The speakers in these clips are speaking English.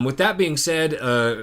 With that being said,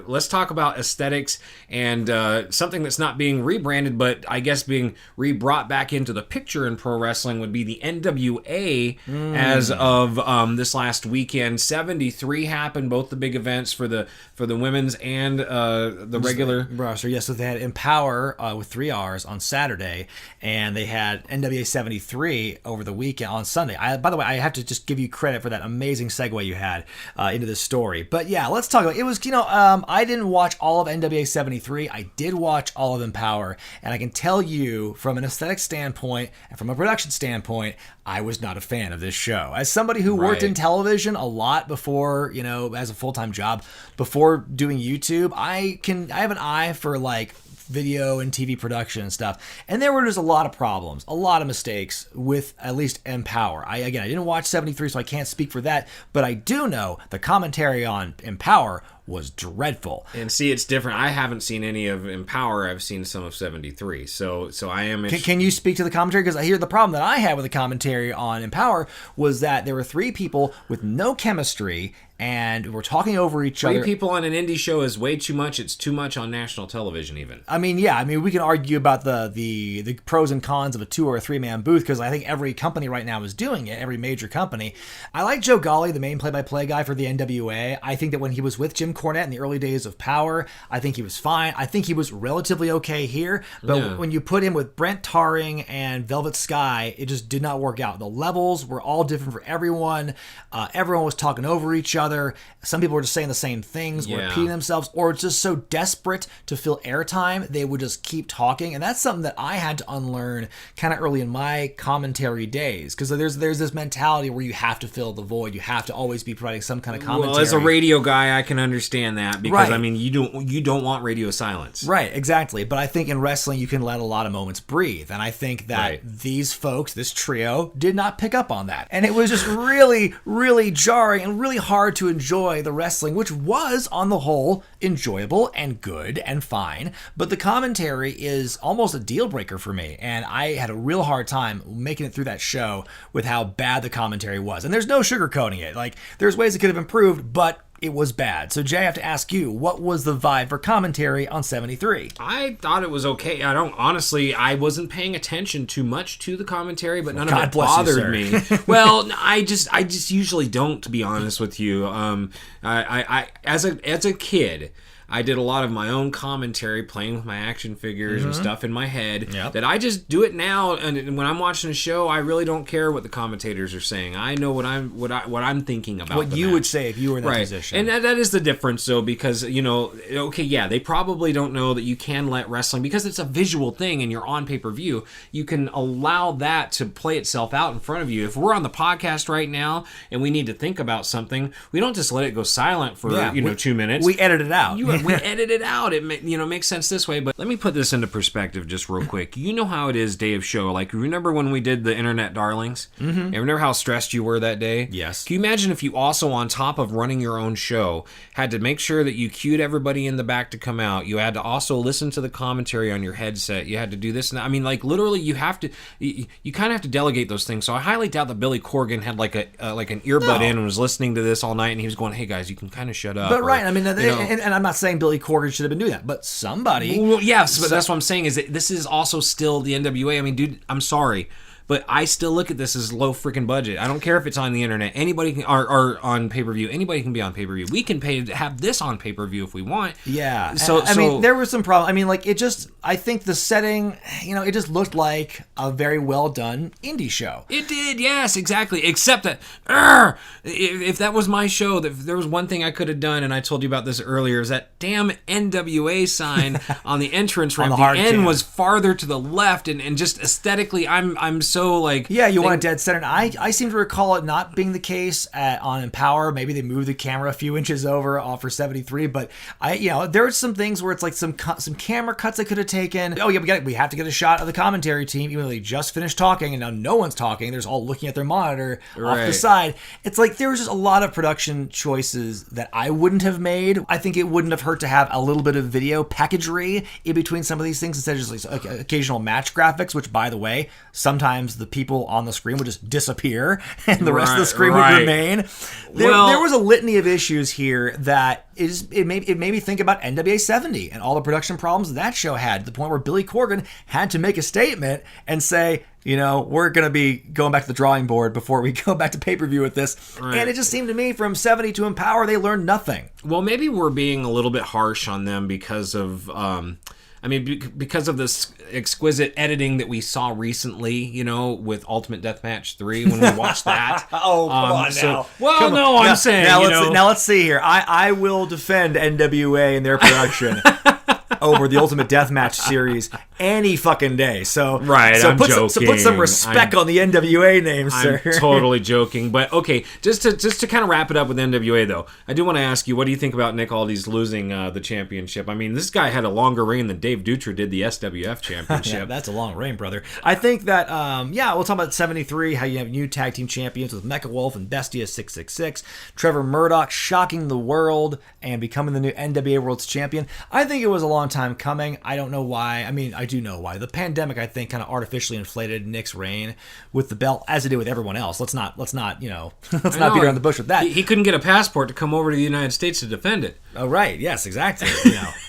let's talk about aesthetics and something that's not being rebranded, but I guess being re-brought back into the picture in pro wrestling would be the NWA. As of this last weekend, 73 happened, both the big events for the women's and the regular roster. Yes, so they had Empowerrr with 3 R's on Saturday, and they had NWA 73 over the weekend on Sunday. By the way, I have to just give you credit for that amazing segue you had into this story. But yeah, let's talk about it. It was, I didn't watch all of NWA 73. I did watch all of Empowerrr, and I can tell you from an aesthetic standpoint and from a production standpoint, I was not a fan of this show. As somebody who worked in television a lot before, as a full-time job, before doing YouTube, I have an eye for like video and TV production and stuff. And there were just a lot of problems, a lot of mistakes with at least Empowerrr. I didn't watch 73, so I can't speak for that, but I do know the commentary on Empowerrr was dreadful. And see, it's different. I haven't seen any of Empowerrr. I've seen some of 73. So I am... Can you speak to the commentary? Because I hear the problem that I had with the commentary on Empowerrr was that there were 3 people with no chemistry and we're talking over each other. 3 people on an indie show is way too much. It's too much on national television even. We can argue about the pros and cons of a 2 or a 3-man booth, because I think every company right now is doing it, every major company. I like Joe Golly, the main play-by-play guy for the NWA. I think that when he was with Jim Cornette in the early days of Power, I think he was fine. I think he was relatively okay here, but when you put him with Brent Tarring and Velvet Sky, it just did not work out. The levels were all different for everyone. Everyone was talking over each other. Some people were just saying the same things, repeating themselves, or just so desperate to fill airtime, they would just keep talking. And that's something that I had to unlearn kind of early in my commentary days, because there's this mentality where you have to fill the void. You have to always be providing some kind of commentary. Well, as a radio guy, I can understand that, because you don't want radio silence. Right, exactly. But I think in wrestling, you can let a lot of moments breathe. And I think that these folks, this trio, did not pick up on that. And it was just really, really jarring and really hard to enjoy the wrestling, which was, on the whole, enjoyable and good and fine. But the commentary is almost a deal breaker for me. And I had a real hard time making it through that show with how bad the commentary was. And there's no sugarcoating it. Like, there's ways it could have improved, but it was bad. So Jay, I have to ask you, what was the vibe for commentary on 73? I thought it was okay. I wasn't paying attention too much to the commentary, but none of it bothered me. Well, I just usually don't, to be honest with you. I as a kid, I did a lot of my own commentary, playing with my action figures and stuff in my head. That I just do it now, and when I'm watching a show, I really don't care what the commentators are saying. I know what I'm thinking about. What you would say if you were in that position. And that is the difference, though, because they probably don't know that you can let wrestling, because it's a visual thing and you're on pay-per-view. You can allow that to play itself out in front of you. If we're on the podcast right now and we need to think about something, we don't just let it go silent for 2 minutes. We edit it out. We edit it out. It makes sense this way. But let me put this into perspective just real quick. You know how it is day of show. Like, remember when we did the Internet Darlings? Mm-hmm. And remember how stressed you were that day? Yes. Can you imagine if you also, on top of running your own show, had to make sure that you cued everybody in the back to come out? You had to also listen to the commentary on your headset. You had to do this and that. I mean, like, literally, you kind of have to delegate those things. So I highly doubt that Billy Corgan had like an earbud in and was listening to this all night, and he was going, "Hey guys, you can kind of shut up." But and I'm not saying Billy Corgan should have been doing that, but somebody... Well, yes, but that's what I'm saying, is that this is also still the NWA. I mean, dude, I'm sorry, but I still look at this as low freaking budget. I don't care if it's on the internet. Anybody can, or on pay-per-view. Anybody can be on pay-per-view. We can pay to have this on pay-per-view if we want. Yeah. So I mean, there were some problems. I mean, like, I think the setting, it just looked like a very well done indie show. It did, yes, exactly. Except that, if that was my show, if there was one thing I could have done, and I told you about this earlier, is that damn NWA sign on the entrance ramp. The N was farther to the left, and just aesthetically, I'm so like... Yeah, you want a dead center. And I seem to recall it not being the case on Empowerrr. Maybe they moved the camera a few inches over for 73, but there are some things where it's like some camera cuts they could have taken. Oh yeah, we have to get a shot of the commentary team, even though they just finished talking and now no one's talking. They're just all looking at their monitor off the side. It's like there was just a lot of production choices that I wouldn't have made. I think it wouldn't have hurt to have a little bit of video packagery in between some of these things instead of just like occasional match graphics, which, by the way, sometimes times the people on the screen would just disappear and the rest of the screen would remain. There was a litany of issues here that it made me think about NWA 70 and all the production problems that show had, to the point where Billy Corgan had to make a statement and say, we're going to be going back to the drawing board before we go back to pay-per-view with this. Right. And it just seemed to me, from 70 to Empower, they learned nothing. Well, maybe we're being a little bit harsh on them because of... because of this exquisite editing that we saw recently, with Ultimate Deathmatch 3 when we watched that. Come on now. I'm saying, Now let's see here. I will defend NWA and their production over the Ultimate Deathmatch series any fucking day. So I'm joking. So put some respect on the NWA name, sir. I'm totally joking. But okay, just to kind of wrap it up with NWA though, I do want to ask you, what do you think about Nick Aldis losing the championship? I mean, this guy had a longer reign than Dave Dutra did the SWF championship. Yeah, that's a long reign, brother. I think that we'll talk about 73, how you have new tag team champions with Mecha Wolf and Bestia 666, Trevor Murdoch shocking the world and becoming the new NWA World's Champion. I think it was a long time coming. I don't know why. I mean, I do know why. The pandemic, I think, kind of artificially inflated Nick's reign with the belt, as it did with everyone else. Let's not beat around the bush with that. He couldn't get a passport to come over to the United States to defend it. Oh, right. Yes, exactly.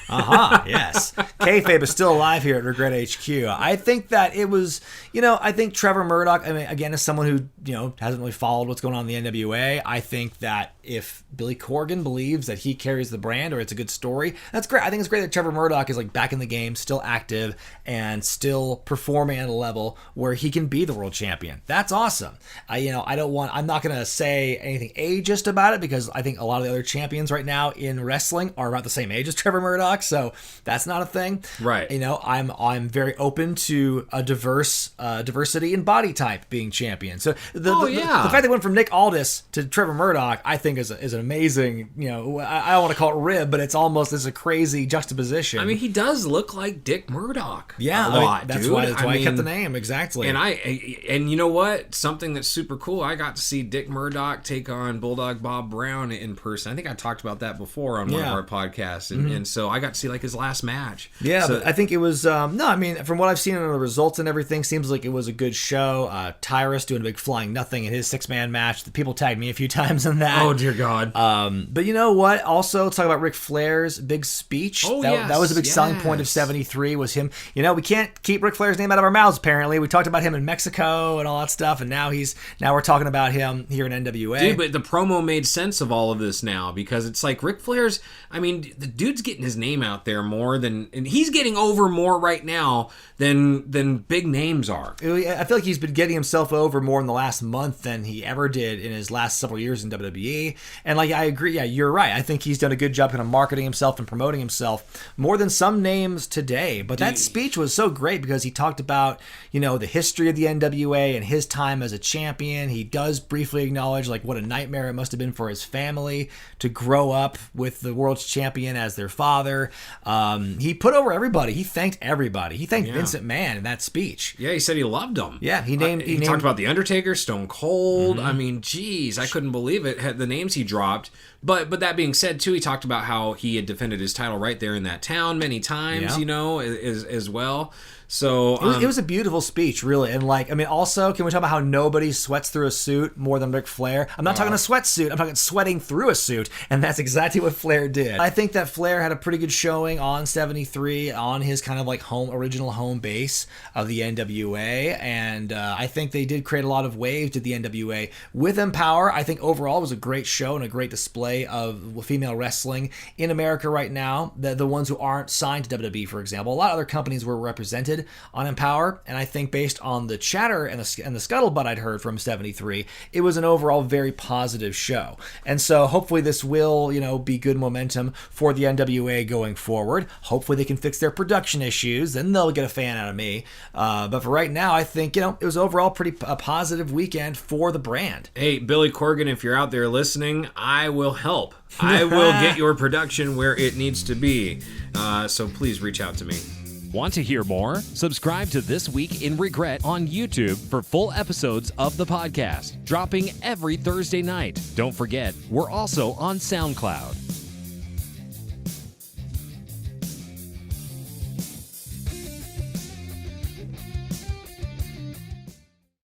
Yes. Kayfabe is still alive here at Wregret HQ. I think that it was, I think Trevor Murdoch, I mean, again, as someone who, hasn't really followed what's going on in the NWA, I think that if Billy Corgan believes that he carries the brand or it's a good story, that's great. I think it's great that Trevor Murdoch is back in the game, still active and still performing at a level where he can be the world champion. That's awesome. I'm not going to say anything ageist about it, because I think a lot of the other champions right now in wrestling are about the same age as Trevor Murdoch, so that's not a thing. Right. I'm very open to a diversity in body type being champion. So the fact they went from Nick Aldis to Trevor Murdoch, I think is an amazing, I don't want to call it rib, but it's a crazy juxtaposition. I mean, he does look like Dick Murdoch. Yeah, a lot, that's dude. why I kept the name, exactly. And you know what? Something that's super cool, I got to see Dick Murdoch take on Bulldog Bob Brown in person. I think I talked about that before on one of our podcasts, and so I got to see his last match. Yeah, but I think it was from what I've seen in the results and everything, seems like it was a good show. Tyrus doing a big flying nothing in his 6-man match. The people tagged me a few times in that. Oh dear God. But you know what? Also, let's talk about Ric Flair's big speech. Oh, that was a big selling point of 73, was him. We can't keep Ric Flair's name out of our mouths, apparently. We talked about him in Mexico and all that stuff, and now we're talking about him here in NWA. Dude, but the promo made sense of all of this now, because it's like Ric Flair's, the dude's getting his name out there more than, and he's getting over more right now than big names are. I feel like he's been getting himself over more in the last month than he ever did in his last several years in WWE. And I agree. Yeah, you're right. I think he's done a good job kind of marketing himself and promoting himself more than some names today. But that speech was so great because he talked about, the history of the NWA and his time as a champion. He does briefly acknowledge what a nightmare it must have been for his family to grow up with the world's champion as their father. He put over everybody. He thanked everybody. He thanked Vince McMahon in that speech. Yeah, he said he loved them. Yeah, he talked about The Undertaker, Stone Cold. Mm-hmm. I couldn't believe it. The names he dropped. But that being said, too, he talked about how he had defended his title right there in that town many times, as well. So it was a beautiful speech, really. And also, can we talk about how nobody sweats through a suit more than Ric Flair? I'm not talking a sweatsuit. I'm talking sweating through a suit. And that's exactly what Flair did. I think that Flair had a pretty good showing on 73 on his kind of original home base of the NWA. And I think they did create a lot of waves to the NWA. With Empowerrr, I think overall it was a great show and a great display of female wrestling in America right now. The ones who aren't signed to WWE, for example. A lot of other companies were represented on Empowerrr, and I think based on the chatter and the scuttlebutt I'd heard from 73, it was an overall very positive show. And so hopefully this will, be good momentum for the NWA going forward. Hopefully they can fix their production issues, then they'll get a fan out of me. But for right now, I think, it was overall a positive weekend for the brand. Hey, Billy Corgan, if you're out there listening, I will help. I will get your production where it needs to be. So please reach out to me. Want to hear more? Subscribe to This Week in Wregret on YouTube for full episodes of the podcast, dropping every Thursday night. Don't forget, we're also on SoundCloud.